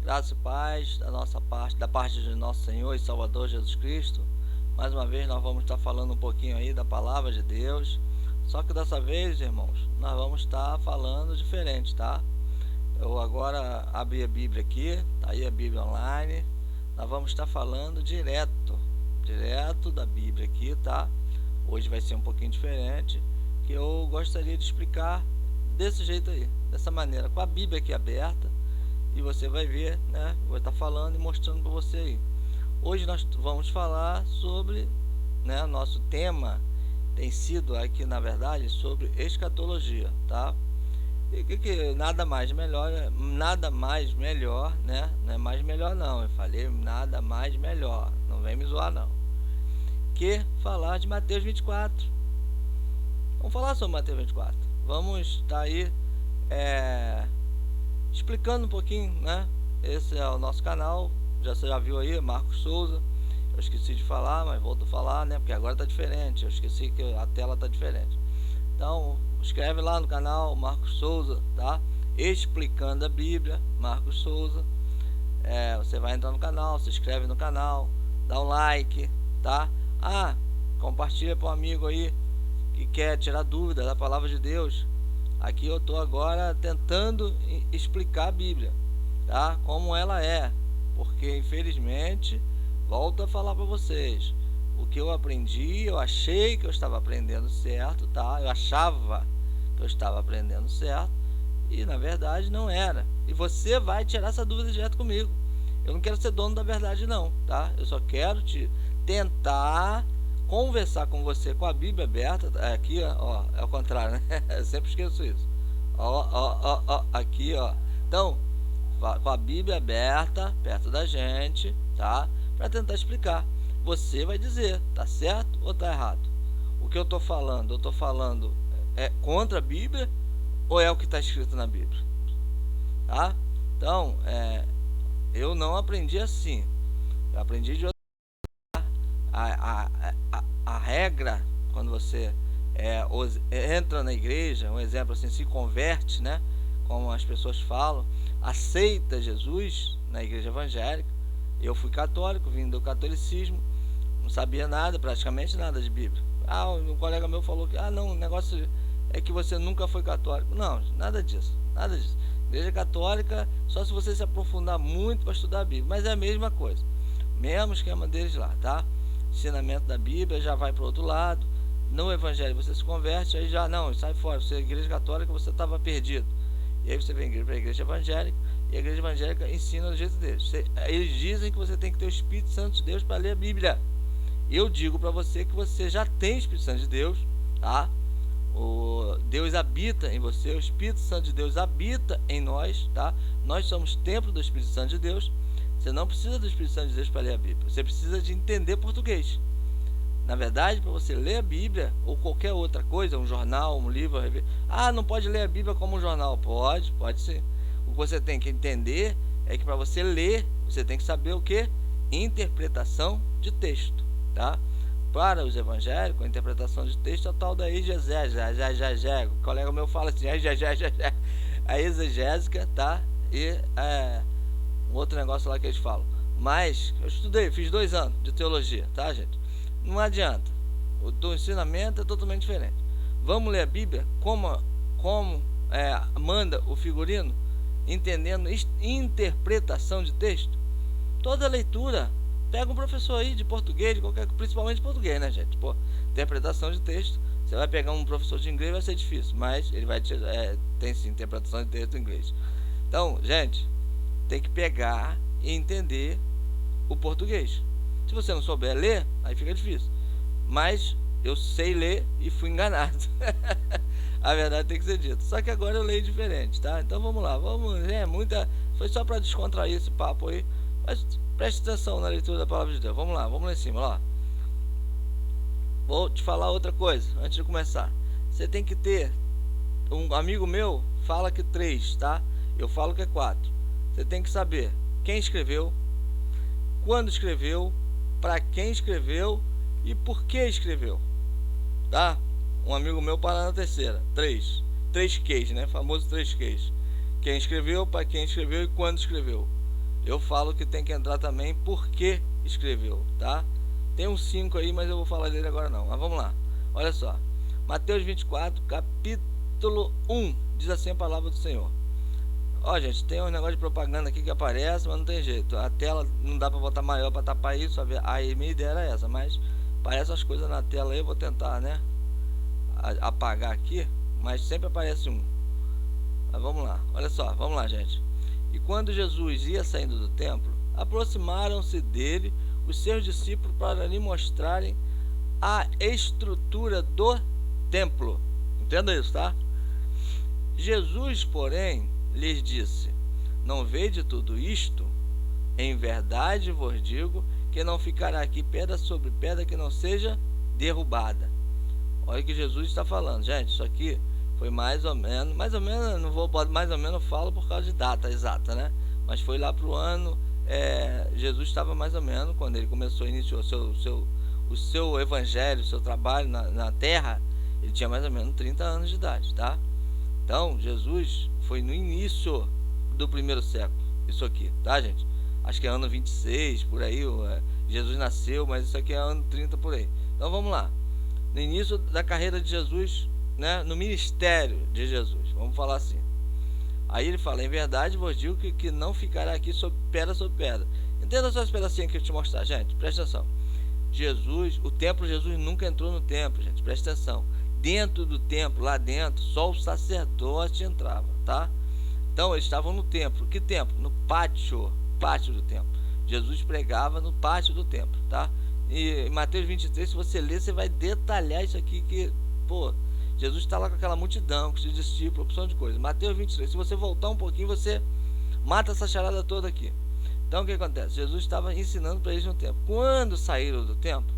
Graça e paz da nossa parte, da parte de nosso Senhor e Salvador Jesus Cristo. Mais uma vez nós vamos estar falando um pouquinho aí da palavra de Deus. Só que dessa vez, irmãos, nós vamos estar falando diferente, tá? Eu agora abri a Bíblia aqui, tá aí a Bíblia online. Nós vamos estar falando direto da Bíblia aqui, tá? Hoje vai ser um pouquinho diferente, que eu gostaria de explicar desse jeito aí, dessa maneira, com a Bíblia aqui aberta. E você vai ver, né? Vou estar falando e mostrando para você aí. Hoje nós vamos falar sobre, né? Nosso tema tem sido aqui, na verdade, sobre escatologia, tá? E que nada mais melhor, né? Não é mais melhor não, eu falei nada mais melhor, não vem me zoar não, que falar de Mateus 24. Vamos falar sobre Mateus 24. Vamos estar aí explicando um pouquinho, né? Esse é o nosso canal, você já viu aí, Marcos Souza. Eu esqueci de falar, mas volto a falar, né? Porque agora tá diferente, eu esqueci que a tela tá diferente. Então, escreve lá no canal Marcos Souza, tá? Explicando a Bíblia, Marcos Souza. Você vai entrar no canal, se inscreve no canal, dá um like, tá? Compartilha para um amigo aí que quer tirar dúvida da palavra de Deus. Aqui eu estou agora tentando explicar a Bíblia, tá? Como ela é, porque infelizmente, volto a falar para vocês, o que eu aprendi, eu achei que eu estava aprendendo certo, tá? Eu achava que eu estava aprendendo certo e na verdade não era. E você vai tirar essa dúvida direto comigo. Eu não quero ser dono da verdade não, tá? Eu só quero te tentar conversar com você com a Bíblia aberta. Aqui, ó, é o contrário, né? Eu sempre esqueço isso. Ó, aqui, ó. Então, com a Bíblia aberta perto da gente, tá? Para tentar explicar. Você vai dizer, tá certo ou tá errado? O que eu tô falando é contra a Bíblia ou é o que está escrito na Bíblia, tá? Então, eu não aprendi assim. Eu aprendi de outra. A regra, quando você entra na igreja, um exemplo assim, se converte, né? Como as pessoas falam, aceita Jesus na igreja evangélica. Eu fui católico, vim do catolicismo, não sabia nada, praticamente nada de Bíblia. Um colega meu falou que, não, o negócio é que você nunca foi católico. Não, nada disso, nada disso. Igreja católica, só se você se aprofundar muito para estudar a Bíblia, mas é a mesma coisa, mesmo esquema deles lá, tá? Ensinamento da Bíblia já vai para o outro lado. No evangelho você se converte, aí já não, sai fora. Você é igreja católica, você estava perdido. E aí você vem para a igreja evangélica, e a igreja evangélica ensina do jeito deles. Eles dizem que você tem que ter o Espírito Santo de Deus para ler a Bíblia. Eu digo para você que você já tem o Espírito Santo de Deus, tá? O Deus habita em você, o Espírito Santo de Deus habita em nós, tá? Nós somos templo do Espírito Santo de Deus. Você não precisa do Espírito Santo de Deus para ler a Bíblia. Você precisa de entender português. Na verdade, para você ler a Bíblia ou qualquer outra coisa, um jornal, um livro, não pode ler a Bíblia como um jornal. Pode sim. O que você tem que entender é que para você ler, você tem que saber o que? Interpretação de texto, tá? Para os evangélicos, a interpretação de texto é a tal da exegese. O colega meu fala assim, a exegésica, tá? E um outro negócio lá que eles falam. Mas eu estudei, fiz 2 anos de teologia, tá, gente? Não adianta. O ensinamento é totalmente diferente. Vamos ler a Bíblia como manda o figurino, entendendo interpretação de texto. Toda leitura, pega um professor aí de português, principalmente de português, né, gente? Pô, interpretação de texto. Você vai pegar um professor de inglês, vai ser difícil, mas ele vai tem sim interpretação de texto em inglês. Então, gente, tem que pegar e entender o português. Se você não souber ler, aí fica difícil. Mas eu sei ler e fui enganado. A verdade tem que ser dita. Só que agora eu leio diferente, tá? Então vamos lá, foi só para descontrair esse papo aí. Mas preste atenção na leitura da palavra de Deus. Vamos lá em cima, ó. Vou te falar outra coisa antes de começar. Você tem que ter, um amigo meu fala que 3, tá? Eu falo que é 4. Você tem que saber quem escreveu, quando escreveu, para quem escreveu e por que escreveu, tá? Um amigo meu para na terceira. 3 Qs, né? Famoso 3 Qs. Quem escreveu, para quem escreveu e quando escreveu. Eu falo que tem que entrar também porque escreveu, tá? Tem uns 5 aí, mas eu vou falar dele agora não. Mas vamos lá. Olha só. Mateus 24, capítulo 1. Diz assim a palavra do Senhor. Ó, gente, tem um negócio de propaganda aqui que aparece, mas não tem jeito. A tela não dá pra botar maior pra tapar isso. Aí minha ideia era essa, mas aparece as coisas na tela aí. Eu vou tentar, né, apagar aqui, mas sempre aparece um. Mas vamos lá, olha só, vamos lá, gente. E quando Jesus ia saindo do templo, aproximaram-se dele os seus discípulos para lhe mostrarem a estrutura do templo. Entenda isso, tá? Jesus, porém, lhes disse: não vede tudo isto? Em verdade vos digo que não ficará aqui pedra sobre pedra que não seja derrubada. Olha o que Jesus está falando, gente. Isso aqui foi mais ou menos, não vou botar mais ou menos, eu falo por causa de data exata, né? Mas foi lá para o ano, Jesus estava mais ou menos, quando ele começou, iniciou o seu evangelho, o seu trabalho na terra, ele tinha mais ou menos 30 anos de idade, tá? Então, Jesus foi no início do primeiro século, isso aqui, tá, gente? Acho que é ano 26, por aí, Jesus nasceu, mas isso aqui é ano 30 por aí. Então, vamos lá. No início da carreira de Jesus, né, no ministério de Jesus, vamos falar assim. Aí ele fala: em verdade vos digo que não ficará aqui sobre pedra. Entenda só esse pedacinho que eu te mostrar, gente, presta atenção. Jesus, o templo, Jesus nunca entrou no templo, gente, presta atenção. Dentro do templo, lá dentro, só o sacerdote entrava, tá? Então eles estavam no templo. Que templo? No pátio do templo. Jesus pregava no pátio do templo, tá? E em Mateus 23, se você ler, você vai detalhar isso aqui, que, pô, Jesus está lá com aquela multidão, com os discípulos, opção de coisa. Mateus 23, se você voltar um pouquinho, você mata essa charada toda aqui. Então o que acontece? Jesus estava ensinando para eles no templo. Quando saíram do templo,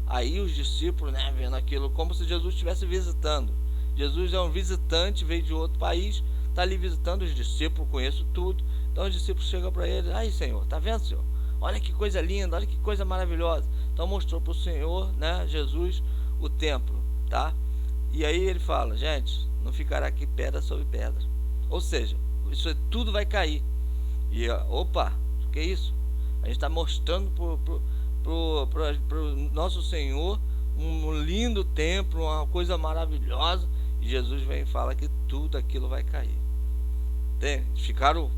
aí os discípulos, né, vendo aquilo como se Jesus estivesse visitando. Jesus é um visitante, veio de outro país, está ali visitando os discípulos, conheço tudo. Então os discípulos chegam para ele: aí, Senhor, tá vendo, Senhor? Olha que coisa linda, olha que coisa maravilhosa. Então mostrou para o Senhor, né, Jesus, o templo, tá? E aí ele fala: gente, não ficará aqui pedra sobre pedra. Ou seja, isso tudo vai cair. E opa, o que é isso? A gente está mostrando pro nosso Senhor um lindo templo, uma coisa maravilhosa. E Jesus vem e fala que tudo aquilo vai cair. Entende? Ficaram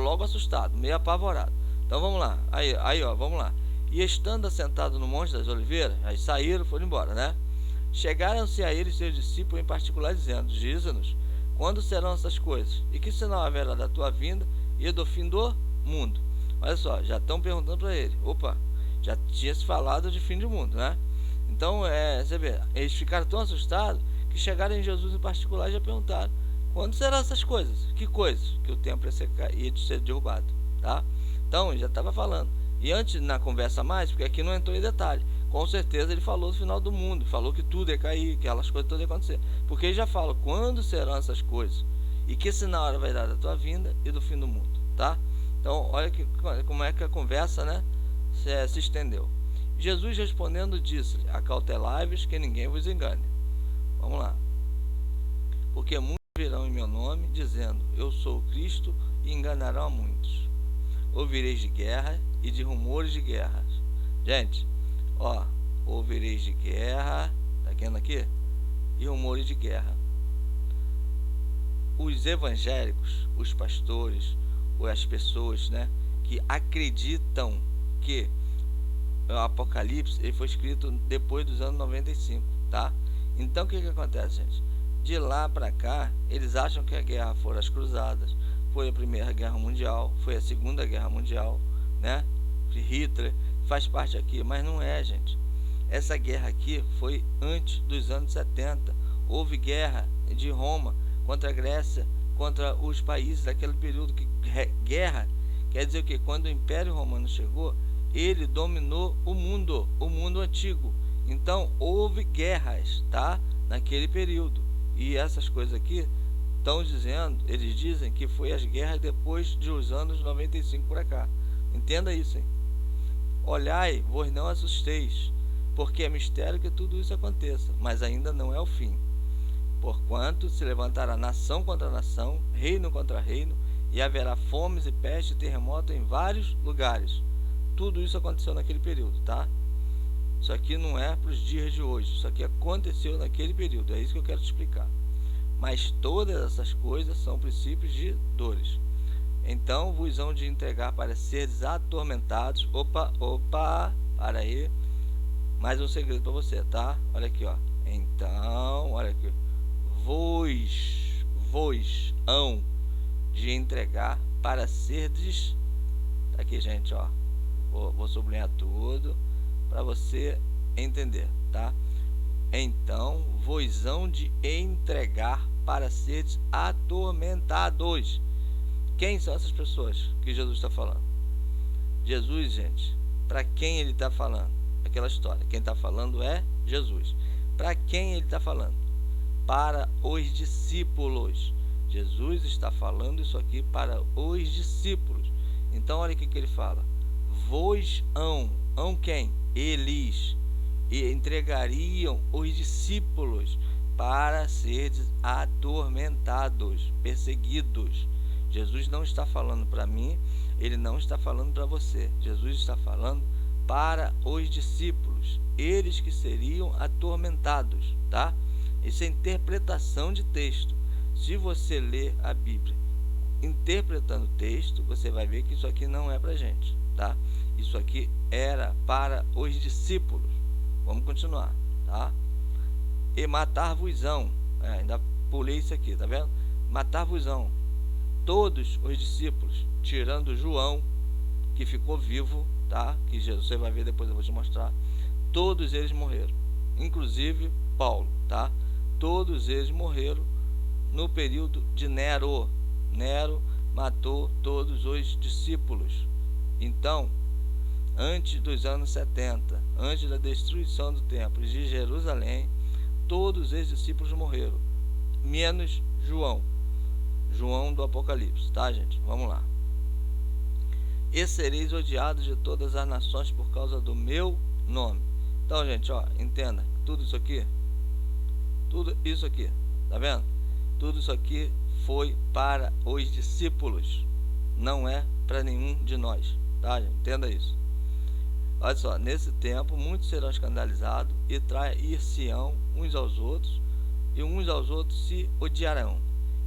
logo assustados, meio apavorados. Então vamos lá, aí ó, vamos lá. E estando assentado no Monte das Oliveiras, aí saíram, foram embora, né? Chegaram-se a ele seus discípulos em particular, dizendo: dize-nos, quando serão essas coisas? E que sinal haverá da tua vinda e do fim do mundo? Olha só, já estão perguntando para ele. Opa, já tinha se falado de fim do mundo, né? Então, você vê, eles ficaram tão assustados que chegaram em Jesus em particular e já perguntaram: quando serão essas coisas? Que coisas? Que o templo ia ser derrubado, tá? Então, ele já estava falando. E antes, na conversa mais, porque aqui não entrou em detalhe, com certeza ele falou do final do mundo, falou que tudo ia cair, que aquelas coisas todas iam acontecer. Porque ele já fala quando serão essas coisas e que sinal vai dar da tua vinda e do fim do mundo, tá? Então, olha como é que a conversa, né, se estendeu. Jesus respondendo disse-lhe: acautelai-vos que ninguém vos engane. Vamos lá. Porque muitos virão em meu nome, dizendo: eu sou o Cristo, e enganarão a muitos. Ouvireis de guerra e de rumores de guerras. Gente, ó, ouvireis de guerra, tá vendo aqui? E rumores de guerra. Os evangélicos, os pastores, ou as pessoas, né, que acreditam que o Apocalipse ele foi escrito depois dos anos 95, tá? Então o que acontece, gente? De lá para cá, eles acham que a guerra foram as cruzadas, foi a Primeira Guerra Mundial, foi a Segunda Guerra Mundial, né? Hitler faz parte aqui, mas não é, gente. Essa guerra aqui foi antes dos anos 70. Houve guerra de Roma contra a Grécia, contra os países daquele período. Que guerra quer dizer o que? Quando o Império Romano chegou, ele dominou o mundo antigo. Então houve guerras, tá? Naquele período. E essas coisas aqui estão dizendo, eles dizem que foi as guerras depois dos anos 95 para cá. Entenda isso, hein? Olhai, vos não assusteis, porque é mistério que tudo isso aconteça, mas ainda não é o fim. Porquanto se levantará nação contra nação, reino contra reino, e haverá fomes e peste e terremoto em vários lugares. Tudo isso aconteceu naquele período, tá? Isso aqui não é para os dias de hoje, isso aqui aconteceu naquele período, é isso que eu quero te explicar. Mas todas essas coisas são princípios de dores. Então vos hão de entregar para seres atormentados. Opa, para aí. Mais um segredo para você, tá? Olha aqui, ó. Então, olha aqui. Vos hão de entregar para seres... Tá aqui, gente, ó. Vou sublinhar tudo para você entender, tá? Então vos hão de entregar para seres atormentados. Quem são essas pessoas que Jesus está falando? Jesus, gente, para quem ele está falando? Aquela história, quem está falando é Jesus. Para quem ele está falando? Para os discípulos. Jesus está falando isso aqui para os discípulos. Então olha o que ele fala. Vos hão quem? Eles. E entregariam os discípulos para seres atormentados, perseguidos. Jesus não está falando para mim, ele não está falando para você. Jesus está falando para os discípulos, eles que seriam atormentados, tá? Isso é interpretação de texto. Se você ler a Bíblia interpretando o texto, você vai ver que isso aqui não é para gente, tá? Isso aqui era para os discípulos. Vamos continuar, tá? E matar-vos-ão, ainda pulei isso aqui, tá vendo? Matar-vos-ão todos os discípulos, tirando João, que ficou vivo, tá? Que Jesus, você vai ver depois, eu vou te mostrar. Todos eles morreram, inclusive Paulo, tá? Todos eles morreram no período de Nero. Nero matou todos os discípulos. Então, antes dos anos 70, antes da destruição do templo de Jerusalém, todos os discípulos morreram, menos João do Apocalipse, tá, gente? Vamos lá. E sereis odiados de todas as nações por causa do meu nome. Então, gente, ó, entenda, tudo isso aqui, tá vendo? Tudo isso aqui foi para os discípulos, não é para nenhum de nós, tá, gente? Entenda isso. Olha só, nesse tempo muitos serão escandalizados e trair-se-ão uns aos outros, e uns aos outros se odiarão.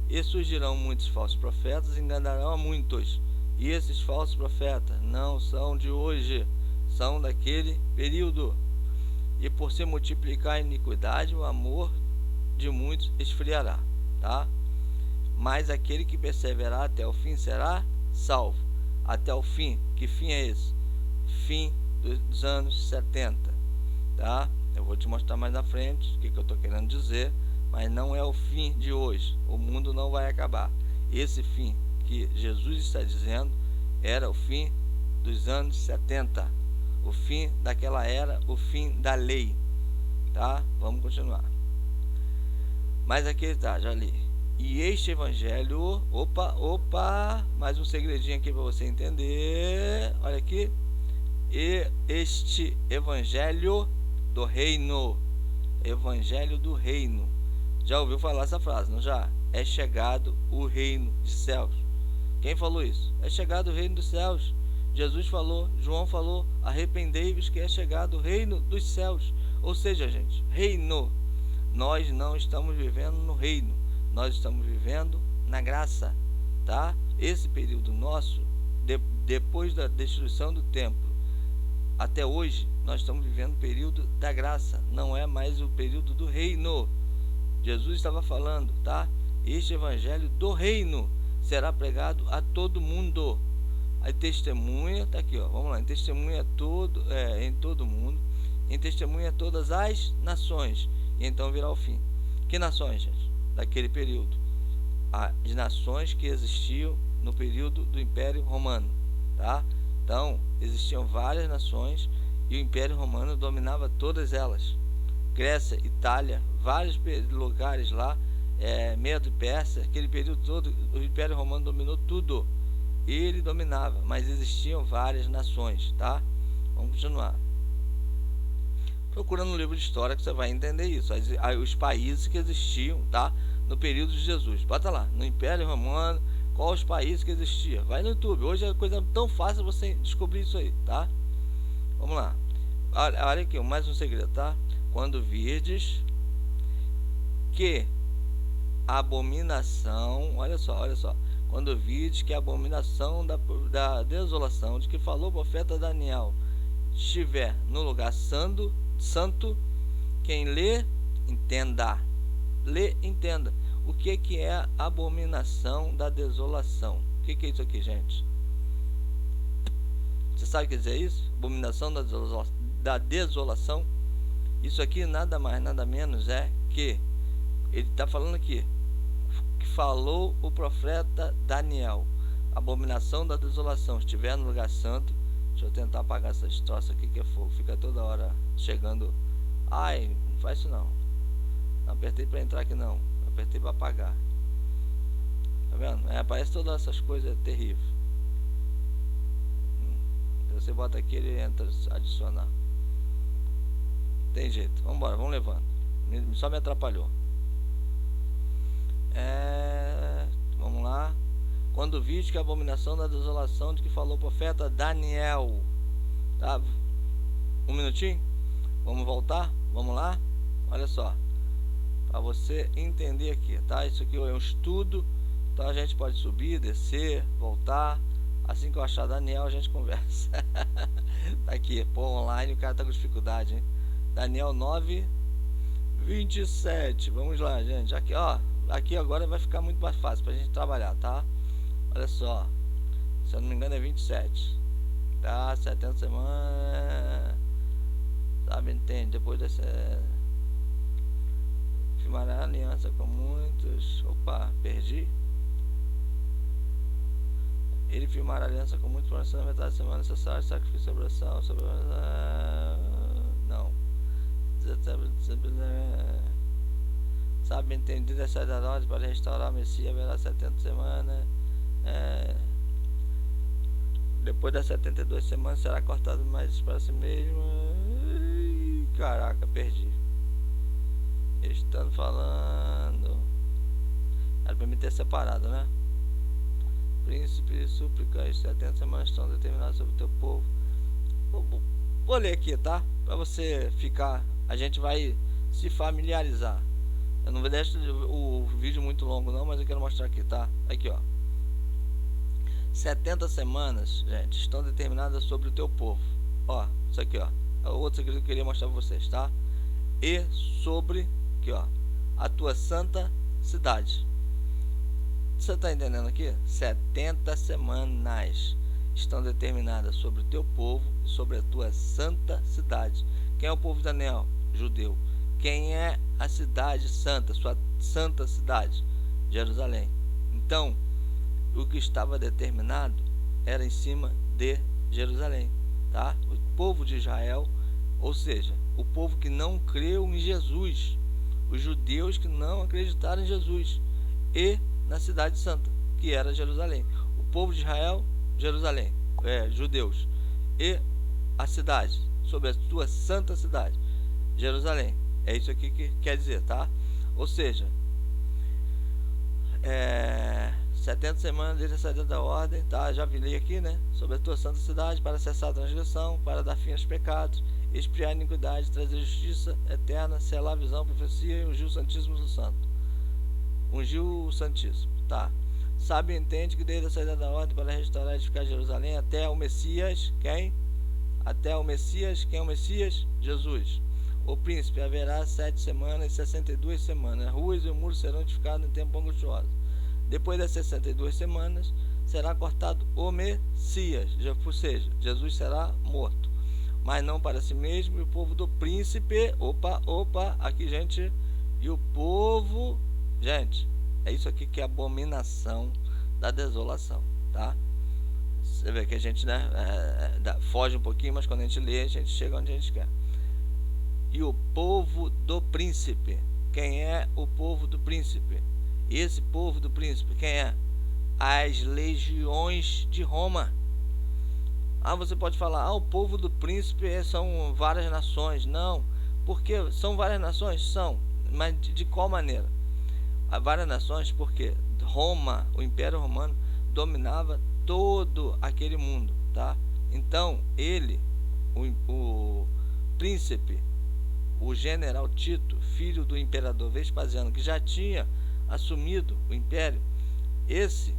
E surgirão muitos falsos profetas e enganarão a muitos. E esses falsos profetas não são de hoje, são daquele período. E por se multiplicar a iniquidade, o amor de muitos esfriará, tá? Mas aquele que perseverar até o fim será salvo. Até o fim, que fim é esse? Fim dos anos 70, tá? Eu vou te mostrar mais na frente o que eu estou querendo dizer, mas não é o fim de hoje. O mundo não vai acabar. Esse fim que Jesus está dizendo era o fim dos anos 70, o fim daquela era, o fim da lei, tá? Vamos continuar. Mas aqui está, já li. E este evangelho, mais um segredinho aqui para você entender. Olha aqui. E este evangelho do reino, evangelho do reino, já ouviu falar essa frase, não já? É chegado o reino dos céus. Quem falou isso? É chegado o reino dos céus. Jesus falou, João falou, arrependei-vos que é chegado o reino dos céus. Ou seja, gente, reino. Nós não estamos vivendo no reino, nós estamos vivendo na graça, tá? Esse período nosso, depois da destruição do templo até hoje, nós estamos vivendo o período da graça, não é mais o período do reino. Jesus estava falando, tá? Este evangelho do reino será pregado a todo mundo. A testemunha, tá aqui, ó, vamos lá, em testemunha em todo mundo, em testemunha a todas as nações, e então virá o fim. Que nações, gente? Daquele período, as nações que existiam no período do Império Romano, tá? Então, existiam várias nações e o Império Romano dominava todas elas. Grécia, Itália, vários lugares lá, Medo e Pérsia, aquele período todo, o Império Romano dominou tudo. Ele dominava, mas existiam várias nações, tá? Vamos continuar. Procurando no livro de história que você vai entender isso. Os países que existiam, tá? No período de Jesus. Bota lá, no Império Romano, quais os países que existia. Vai no YouTube, hoje é coisa tão fácil você descobrir isso aí, tá? Vamos lá. Olha aqui, mais um segredo, tá? Quando virdes que a abominação, olha só, quando virdes que a abominação da desolação de que falou o profeta Daniel estiver no lugar santo, quem lê, entenda. Lê, entenda. O que é a abominação da desolação? O que é isso aqui, gente? Você sabe o que quer dizer isso? Abominação da desolação. Isso aqui nada mais, nada menos é que ele está falando aqui que falou o profeta Daniel. Abominação da desolação estiver no lugar santo. Deixa eu tentar apagar essa troça aqui que é fogo. Fica toda hora chegando. Ai, não faz isso não. Não apertei para entrar aqui não. Apertei para apagar. Tá vendo? Aparece todas essas coisas, é terrível. Você bota aqui, ele entra, adicionar. Tem jeito. Vamos embora, vamos levando. Só me atrapalhou. Vamos lá. Quando viste que a abominação da desolação de que falou o profeta Daniel. Tá? Um minutinho. Vamos voltar. Vamos lá. Olha só. Para você entender aqui, tá? Isso aqui é um estudo. Então a gente pode subir, descer, voltar. Assim que eu achar Daniel, a gente conversa. Tá aqui, pô, online, o cara tá com dificuldade, hein? Daniel 9, 27. Vamos lá, gente. Aqui, ó. Aqui agora vai ficar muito mais fácil pra gente trabalhar, tá? Olha só. Se eu não me engano é 27. Tá? 70 semanas. Sabe, entende? Depois dessa... firmará aliança com muitos... Opa, perdi. Ele firmará aliança com muitos para na metade da semana necessária, sacrifício, oração, não. Sabe, entendido essa ordem para restaurar o Messias, haverá 70 semanas. Depois das 72 semanas será cortado mais para si mesmo. Caraca, perdi. Estando falando. Era para me ter separado, né? Príncipe e súplicas, 70 semanas estão determinadas sobre o teu povo. Vou ler aqui, tá? Para você ficar, a gente vai se familiarizar. Eu não vou deixar o vídeo muito longo não, mas eu quero mostrar aqui, tá? Aqui, ó. 70 semanas, gente, estão determinadas sobre o teu povo. Ó, isso aqui, ó. É o outro segredo que eu queria mostrar para vocês, tá? E sobre, aqui, ó, a tua santa cidade. Você está entendendo aqui? 70 semanas estão determinadas sobre o teu povo e sobre a tua santa cidade. Quem é o povo de Daniel? Judeu. Quem é a cidade santa, sua santa cidade? Jerusalém. Então, o que estava determinado era em cima de Jerusalém, tá? O povo de Israel, ou seja, o povo que não creu em Jesus, os judeus que não acreditaram em Jesus, e na cidade santa, que era Jerusalém. O povo de Israel, Jerusalém, judeus, e a cidade, sobre a sua santa cidade, Jerusalém. É isso aqui que quer dizer, tá? Ou seja, 70 semanas desde a saída da ordem, tá? Já li aqui, né? Sobre a tua santa cidade, para cessar a transgressão, para dar fim aos pecados, expiar a iniquidade, trazer justiça eterna, selar a visão, a profecia e ungir o Santíssimo do Santo. Ungiu o Santíssimo, tá? Sabe e entende que desde a saída da ordem para restaurar e edificar Jerusalém até o Messias, quem? Até o Messias, quem é o Messias? Jesus. O príncipe haverá 7 semanas e 62 semanas. As ruas e o muro serão edificados em tempo angustioso. Depois das 62 semanas será cortado o Messias, ou seja, Jesus será morto, mas não para si mesmo, e o povo do príncipe, aqui, gente, e o povo, gente, é isso aqui que é a abominação da desolação, tá? Você vê que a gente, né, foge um pouquinho, mas quando a gente lê, a gente chega onde a gente quer. E o povo do príncipe, quem é o povo do príncipe? Esse povo do príncipe, quem é? As legiões de Roma. Você pode falar, o povo do príncipe são várias nações. Não, porque são várias nações? São, mas de qual maneira? Há várias nações porque Roma, o Império Romano, dominava todo aquele mundo, tá? Então ele, o príncipe, o general Tito, filho do imperador Vespasiano, que já tinha assumido o império, esse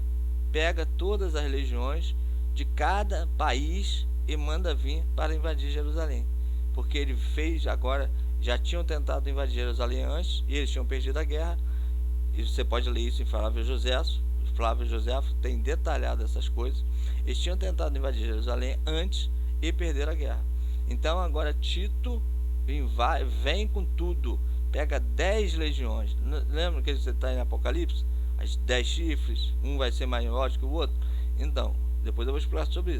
pega todas as legiões de cada país e manda vir para invadir Jerusalém, porque ele fez agora, já tinham tentado invadir Jerusalém antes e eles tinham perdido a guerra. E você pode ler isso em Flávio Joséfo. Flávio Joséfo tem detalhado essas coisas. Eles tinham tentado invadir Jerusalém antes e perderam a guerra. Então agora Tito vem com tudo, pega 10 legiões. Lembra que você está em Apocalipse? As 10 chifres, um vai ser maior do que o outro. Então, depois eu vou explicar sobre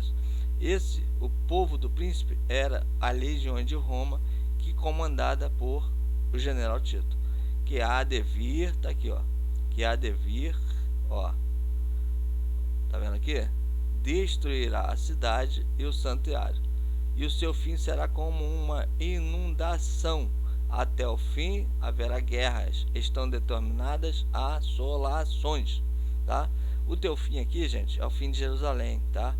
isso. O povo do príncipe, era a legião de Roma, que comandada por o general Tito, que há de vir, tá aqui, ó, que há de vir, ó, tá vendo aqui? Destruirá a cidade e o santuário, e o seu fim será como uma inundação. Até o fim haverá guerras, estão determinadas assolações, tá? O teu fim aqui, gente, é o fim de Jerusalém, tá?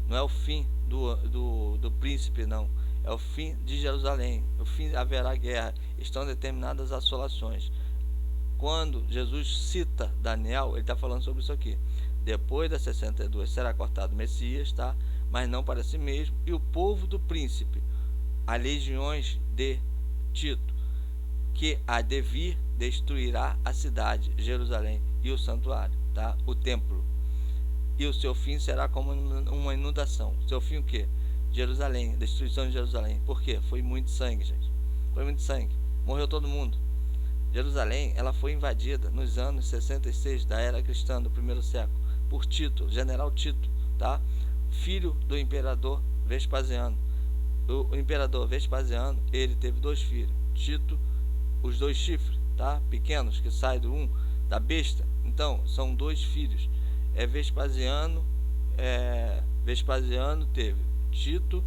Não é o fim do príncipe, não. É o fim de Jerusalém. O fim haverá guerra, estão determinadas assolações. Quando Jesus cita Daniel, ele está falando sobre isso aqui. Depois das 62 será cortado o Messias, tá? Mas não para si mesmo. E o povo do príncipe, as legiões de Tito, que há de vir, destruirá a cidade, Jerusalém, e o santuário, tá? O templo. E o seu fim será como uma inundação. O seu fim o quê? Jerusalém, destruição de Jerusalém. Por quê? Foi muito sangue, gente. Foi muito sangue. Morreu todo mundo. Jerusalém, ela foi invadida nos anos 66 da era cristã do primeiro século por Tito, general Tito, tá? Filho do imperador Vespasiano. O imperador Vespasiano, ele teve 2 filhos, Tito, os 2 chifres, tá? Pequenos, que saem da besta. Então, são 2 filhos. Vespasiano teve Tito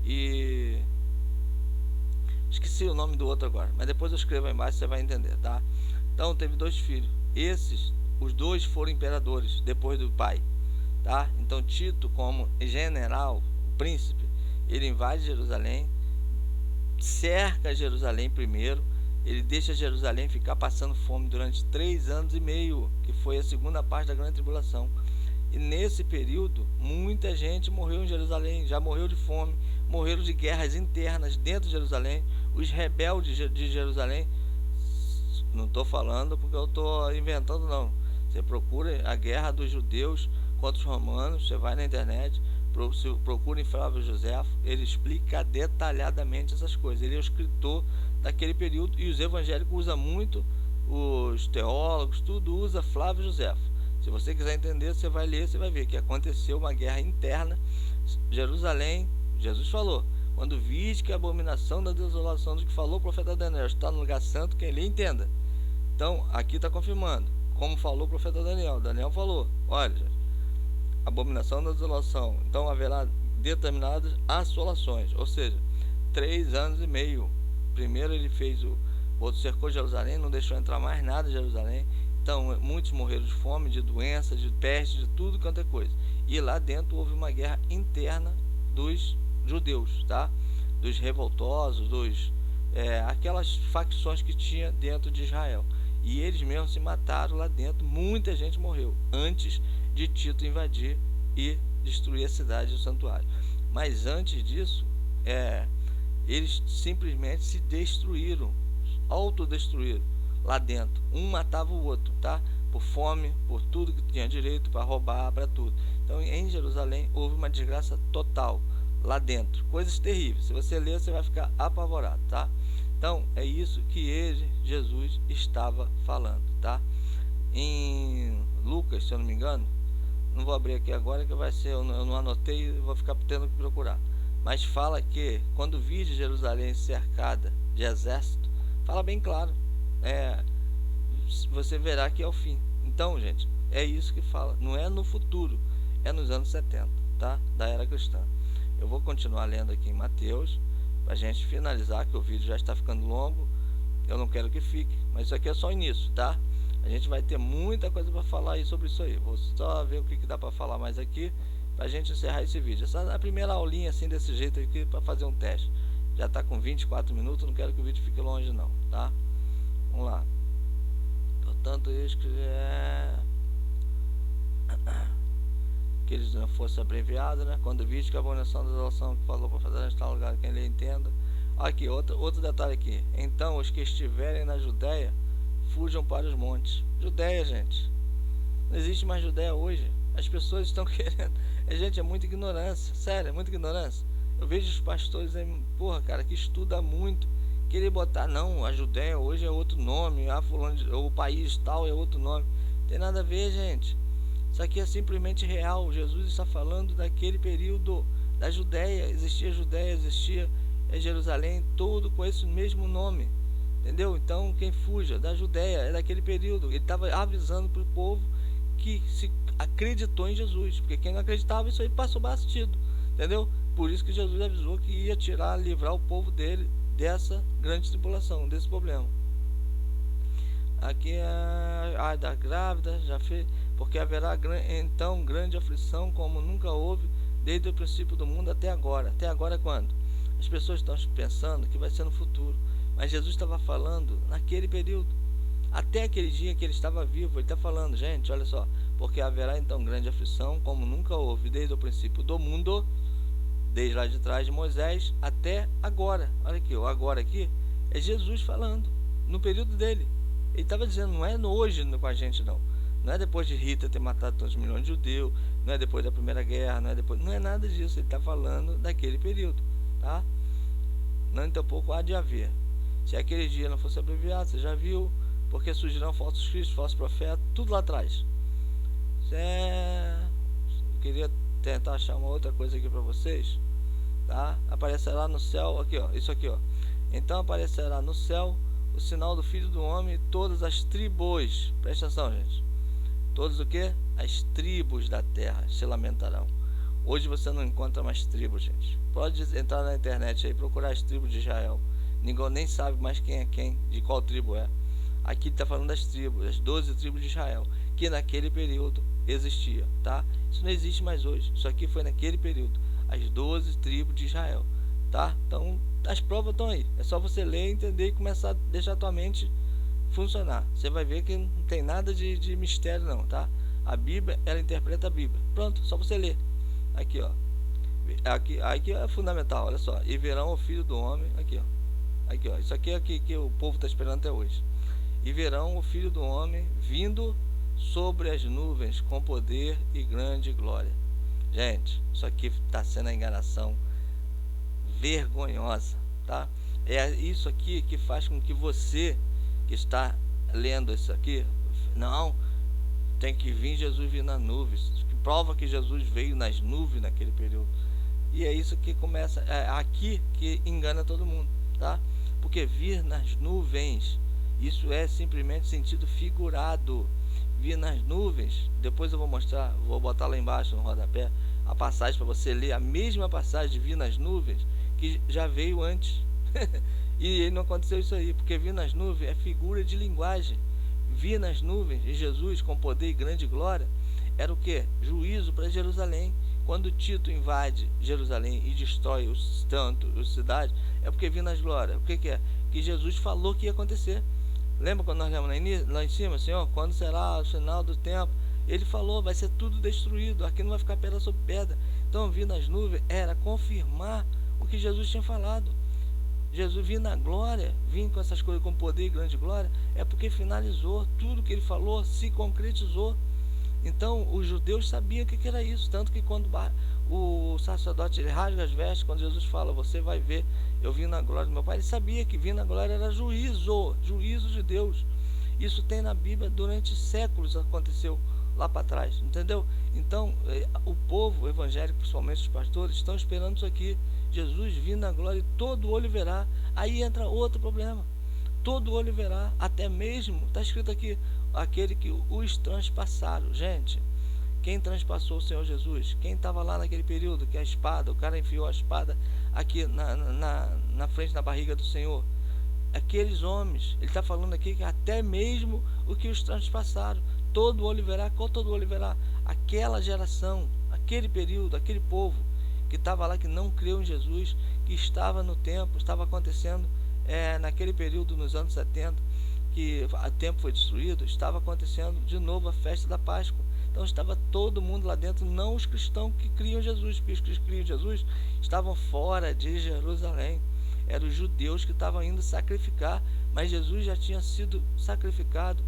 e esqueci o nome do outro agora, mas depois eu escrevo aí embaixo, você vai entender, tá? Então teve 2 filhos. Os 2 foram imperadores depois do pai, tá? Então Tito, como general, o príncipe, ele invade Jerusalém, cerca Jerusalém primeiro. Ele deixa Jerusalém ficar passando fome durante 3 anos e meio, que foi a segunda parte da grande tribulação. E nesse período, muita gente morreu em Jerusalém, já morreu de fome, morreram de guerras internas dentro de Jerusalém. Os rebeldes de Jerusalém, não estou falando porque eu estou inventando, não. Você procura a guerra dos judeus contra os romanos, você vai na internet, procura em Flávio Joséfo, ele explica detalhadamente essas coisas. Ele é o escritor daquele período e os evangélicos usam muito, os teólogos, tudo usa Flávio Joséfo. Se você quiser entender, você vai ler, você vai ver que aconteceu uma guerra interna. Jerusalém, Jesus falou, quando viste que a abominação da desolação do que falou o profeta Daniel está no lugar santo, quem lhe entenda. Então, aqui está confirmando, como falou o profeta Daniel. Daniel falou, olha, abominação da desolação. Então haverá determinadas assolações, ou seja, 3 anos e meio. Primeiro ele fez cercou Jerusalém, não deixou entrar mais nada em Jerusalém. Então muitos morreram de fome, de doença, de peste, de tudo quanto é coisa. E lá dentro houve uma guerra interna dos judeus, tá? Dos revoltosos, aquelas facções que tinha dentro de Israel. E eles mesmos se mataram lá dentro, muita gente morreu antes de Tito invadir e destruir a cidade e o santuário. Mas antes disso, eles simplesmente se destruíram, autodestruíram lá dentro. Um matava o outro, tá? Por fome, por tudo que tinha direito, para roubar, para tudo. Então em Jerusalém houve uma desgraça total lá dentro, coisas terríveis. Se você ler, você vai ficar apavorado, tá? Então é isso que Jesus estava falando, tá? Em Lucas, se eu não me engano, não vou abrir aqui agora que vai ser, eu não anotei, vou ficar tendo que procurar. Mas fala que quando vide Jerusalém cercada de exército, fala bem claro, você verá que é o fim. Então, gente, é isso que fala, não é no futuro, é nos anos 70, tá? Da era cristã. Eu vou continuar lendo aqui em Mateus, pra gente finalizar, que o vídeo já está ficando longo, eu não quero que fique, mas isso aqui é só o início, tá? A gente vai ter muita coisa para falar aí sobre isso aí. Vou só ver o que dá para falar mais aqui pra gente encerrar esse vídeo. Essa é a primeira aulinha assim desse jeito aqui para fazer um teste. Já tá com 24 minutos, não quero que o vídeo fique longe não, tá? Vamos lá. Portanto, isso que eles não fosse abreviado, né? Quando viste que a abominação da desolação que falou para fazer está no lugar quem lhe entenda. Aqui, outro detalhe aqui. Então, os que estiverem na Judéia, fujam para os montes. Judéia, gente. Não existe mais Judéia hoje. As pessoas estão querendo... Gente, é muita ignorância. Sério, é muita ignorância. Eu vejo os pastores aí, porra, cara, que estuda muito, querer botar, não, a Judéia hoje é outro nome, a o país tal é outro nome. Tem nada a ver, gente. Isso aqui é simplesmente real. Jesus está falando daquele período da Judéia. Existia Judéia, existia Jerusalém, tudo com esse mesmo nome. Entendeu? Então, quem fuja da Judéia é daquele período. Ele estava avisando para o povo que se acreditou em Jesus. Porque quem não acreditava, isso aí passou batido. Entendeu? Por isso que Jesus avisou que ia livrar o povo dele dessa grande tribulação, desse problema. Aqui é a da grávida, já fez, porque haverá então grande aflição como nunca houve desde o princípio do mundo até agora. Até agora quando? As pessoas estão pensando que vai ser no futuro, mas Jesus estava falando naquele período, até aquele dia que ele estava vivo. Ele está falando, gente, olha só, porque haverá então grande aflição como nunca houve desde o princípio do mundo, desde lá de trás de Moisés até agora. Olha aqui, o agora aqui é Jesus falando no período dele. Ele estava dizendo, não é hoje com a gente não. Não é depois de Hitler ter matado tantos milhões de judeus, não é depois da Primeira Guerra, não é nada disso. Ele está falando daquele período, tá? Não, então pouco há de haver. Se aquele dia não fosse abreviado, você já viu, porque surgirão falsos cristos, falsos profetas, tudo lá atrás. Eu queria tentar achar uma outra coisa aqui para vocês, tá? Aparecerá no céu, aqui ó, isso aqui ó. Então aparecerá no céu o sinal do Filho do Homem, e todas as tribos, presta atenção, gente, todos o que? As tribos da terra se lamentarão. Hoje você não encontra mais tribos, gente. Pode entrar na internet aí, procurar as tribos de Israel. Ninguém nem sabe mais quem é quem, de qual tribo é. Aqui está falando das tribos, as 12 tribos de Israel, que naquele período existia, tá? Isso não existe mais hoje. Isso aqui foi naquele período, as 12 tribos de Israel, tá? Então as provas estão aí. É só você ler, entender e começar a deixar a tua mente funcionar. Você vai ver que não tem nada de mistério não, tá? A Bíblia, ela interpreta a Bíblia. Pronto, só você ler. Aqui ó, aqui é fundamental, olha só. E verão o Filho do Homem, aqui ó, isso aqui é que o povo está esperando até hoje. E verão o Filho do Homem vindo sobre as nuvens com poder e grande glória. Gente, isso aqui está sendo a enganação vergonhosa, tá? É isso aqui que faz com que você que está lendo isso aqui, não, tem que vir Jesus vir nas nuvens, que prova que Jesus veio nas nuvens naquele período. E é isso que começa, é aqui que engana todo mundo, tá? Porque vir nas nuvens, isso é simplesmente sentido figurado. Vir nas nuvens, depois eu vou mostrar, vou botar lá embaixo no rodapé a passagem para você ler, a mesma passagem de vir nas nuvens que já veio antes. E não aconteceu isso aí, porque vir nas nuvens é figura de linguagem. Vir nas nuvens de Jesus com poder e grande glória era o que? Juízo para Jerusalém. Quando Tito invade Jerusalém e destrói as cidades, é porque vir nas glórias. O que é? Que Jesus falou que ia acontecer. Lembra quando nós lemos lá em cima, Senhor, quando será o final do tempo? Ele falou, vai ser tudo destruído, aqui não vai ficar pedra sobre pedra. Então vir nas nuvens era confirmar o que Jesus tinha falado. Jesus vir na glória, vir com essas coisas com poder e grande glória, é porque finalizou, tudo que ele falou se concretizou. Então os judeus sabiam o que era isso, tanto que quando o sacerdote ele rasga as vestes, quando Jesus fala, você vai ver, eu vim na glória do meu Pai, ele sabia que vir na glória era juízo de Deus. Isso tem na Bíblia, durante séculos aconteceu lá para trás, entendeu? Então o povo evangélico, principalmente os pastores, estão esperando isso aqui, Jesus vir na glória e todo olho verá. Aí entra outro problema, todo olho verá, até mesmo, está escrito aqui, aquele que os transpassaram. Gente, quem transpassou o Senhor Jesus? Quem estava lá naquele período que a espada, o cara enfiou a espada aqui na frente da barriga do Senhor? aqueles homens, ele está falando aqui que até mesmo o que os transpassaram, todo olho verá, qual todo olho verá? Aquela geração, aquele período, aquele povo que estava lá, que não creu em Jesus, que estava no templo, estava acontecendo naquele período, nos anos 70, que o templo foi destruído, estava acontecendo de novo a festa da Páscoa. Então estava todo mundo lá dentro, não os cristãos que criam Jesus, porque os que criam Jesus estavam fora de Jerusalém. Eram os judeus que estavam indo sacrificar, mas Jesus já tinha sido sacrificado.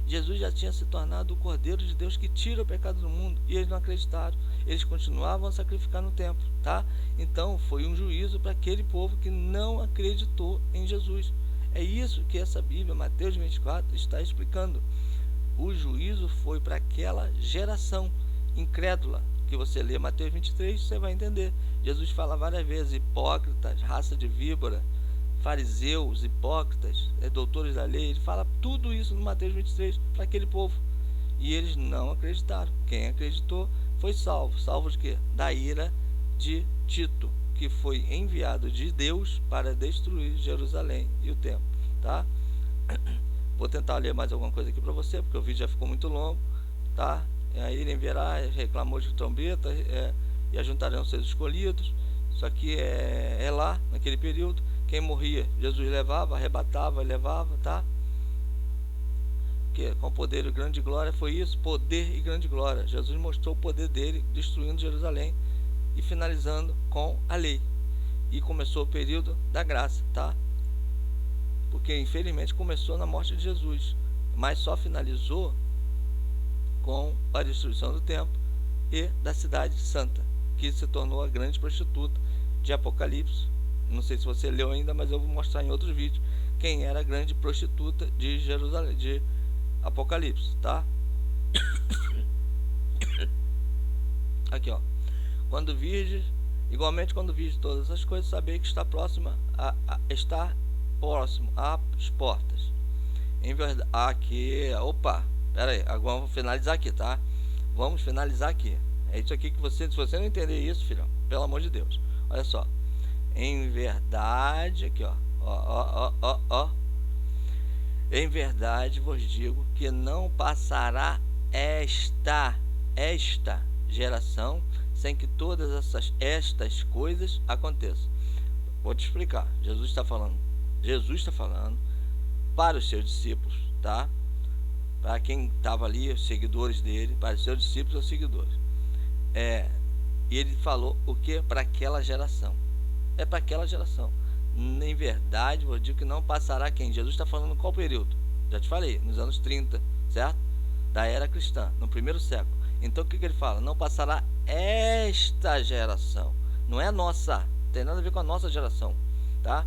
Jesus já tinha se tornado o Cordeiro de Deus que tira o pecado do mundo, e eles não acreditaram. Eles continuavam a sacrificar no templo, tá? Então foi um juízo para aquele povo que não acreditou em Jesus. É isso que essa Bíblia, Mateus 24, está explicando. O juízo foi para aquela geração incrédula. Que você lê Mateus 23, você vai entender. Jesus fala várias vezes: hipócritas, raça de víbora, fariseus, hipócritas, doutores da lei. Ele fala tudo isso no Mateus 23 para aquele povo. E eles não acreditaram. Quem acreditou foi salvo. Salvo de quê? Da ira de Tito, que foi enviado de Deus para destruir Jerusalém e o templo, tá? Vou tentar ler mais alguma coisa aqui para você, porque o vídeo já ficou muito longo, tá? Aí ele enviará, reclamou de trombeta, e ajuntarão seus escolhidos. Isso aqui é lá, naquele período. Quem morria, Jesus levava, arrebatava, levava, tá? Que com poder e grande glória foi isso, poder e grande glória. Jesus mostrou o poder dele, destruindo Jerusalém e finalizando com a lei. E começou o período da graça, tá? Porque infelizmente começou na morte de Jesus, mas só finalizou com a destruição do templo e da cidade santa, que se tornou a grande prostituta de Apocalipse. Não sei se você leu ainda, mas eu vou mostrar em outros vídeos quem era a grande prostituta de Jerusalém, de Apocalipse, tá? Aqui, ó. Quando virdes, igualmente quando virdes todas as coisas, sabei que está próximo às portas. Em verdade, aqui, opa, pera aí, agora vamos finalizar aqui, tá? Vamos finalizar aqui. É isso aqui que você, se você não entender isso, filhão, pelo amor de Deus, olha só. Em verdade, aqui, ó. Em verdade vos digo que não passará esta geração sem que todas estas coisas aconteçam. Vou te explicar. Jesus está falando para os seus discípulos, tá? Para quem estava ali, os seguidores dele, para os seus discípulos ou seguidores. E ele falou o que? Para aquela geração. É para aquela geração. Em verdade, vou dizer que não passará quem? Jesus está falando qual período? Já te falei, nos anos 30, certo? Da era cristã, no primeiro século. Então o que ele fala? Não passará esta geração. Não é a nossa, não tem nada a ver com a nossa geração, tá?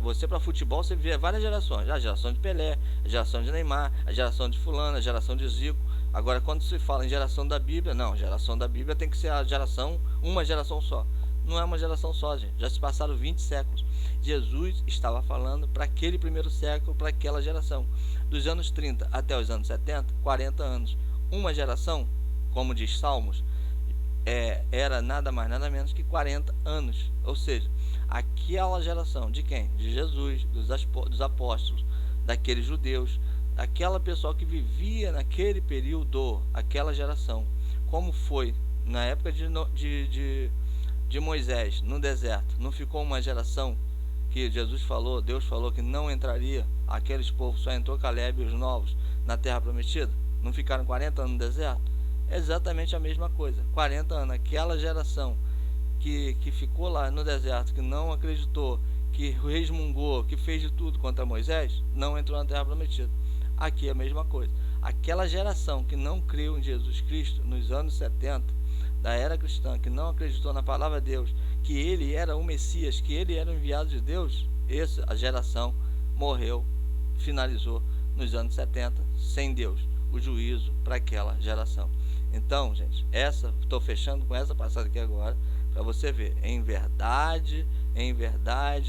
Você para futebol você vê várias gerações. A geração de Pelé, a geração de Neymar, a geração de fulano, a geração de Zico. Agora quando se fala em geração da Bíblia, não, geração da Bíblia tem que ser a geração, uma geração só. Não é uma geração só, gente. Já se passaram 20 séculos. Jesus estava falando para aquele primeiro século, para aquela geração. Dos anos 30 até os anos 70, 40 anos. Uma geração, como diz Salmos, era nada mais, nada menos que 40 anos. Ou seja, aquela geração de quem? De Jesus, dos apóstolos, daqueles judeus, aquela pessoa que vivia naquele período, aquela geração. Como foi na época de Moisés no deserto, não ficou uma geração que Jesus falou, Deus falou que não entraria, aqueles povos, só entrou Caleb e os novos na terra prometida? Não ficaram 40 anos no deserto? É exatamente a mesma coisa, 40 anos, aquela geração que ficou lá no deserto, que não acreditou, que resmungou, que fez de tudo contra Moisés, não entrou na terra prometida. Aqui é a mesma coisa, aquela geração que não creu em Jesus Cristo nos anos 70 da era cristã, que não acreditou na palavra de Deus, que ele era o Messias, que ele era o enviado de Deus, a geração morreu, finalizou nos anos 70, sem Deus, o juízo para aquela geração. Então, gente, estou fechando com essa passagem aqui agora, para você ver. Em verdade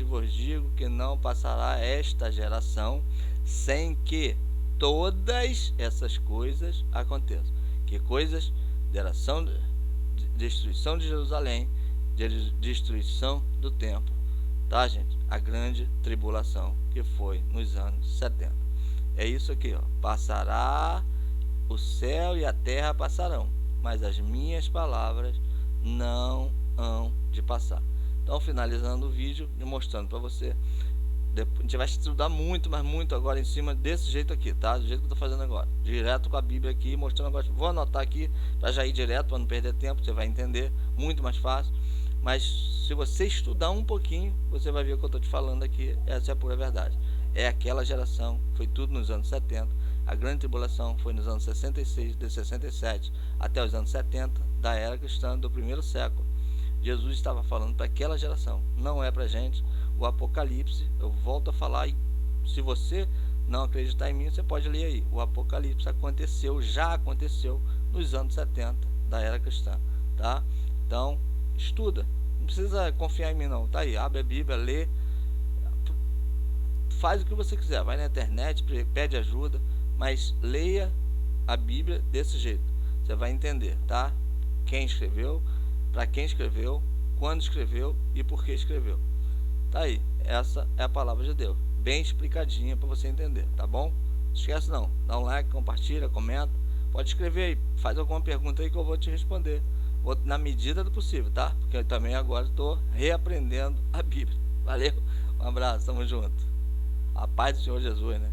vos digo que não passará esta geração sem que todas essas coisas aconteçam. Que coisas? Destruição de Jerusalém, destruição do templo tá, gente? A grande tribulação que foi nos anos 70. É isso aqui, ó. Passará, o céu e a terra passarão, mas as minhas palavras não hão de passar. Então, finalizando o vídeo e mostrando para você, a gente vai estudar muito, mas muito agora em cima desse jeito aqui, tá? Do jeito que eu tô fazendo agora, direto com a Bíblia aqui, mostrando agora. Vou anotar aqui para já ir direto, para não perder tempo, você vai entender muito mais fácil. Mas se você estudar um pouquinho, você vai ver o que eu tô te falando aqui. Essa é a pura verdade. É aquela geração, foi tudo nos anos 70. A grande tribulação foi nos anos 66, de 67 até os anos 70 da era cristã do primeiro século. Jesus estava falando para aquela geração, não é para gente. O Apocalipse, eu volto a falar, e se você não acreditar em mim, você pode ler aí. O Apocalipse aconteceu, já aconteceu nos anos 70 da era cristã, tá? Então, estuda, não precisa confiar em mim não, tá aí, abre a Bíblia, lê, faz o que você quiser, vai na internet, pede ajuda, mas leia a Bíblia desse jeito, você vai entender, tá? Quem escreveu, para quem escreveu, quando escreveu e por que escreveu. Tá aí, essa é a palavra de Deus, bem explicadinha para você entender, tá bom? Não esquece não, dá um like, compartilha, comenta, pode escrever aí, faz alguma pergunta aí que eu vou te responder, na medida do possível, tá? Porque eu também agora estou reaprendendo a Bíblia. Valeu, um abraço, tamo junto. A paz do Senhor Jesus, né?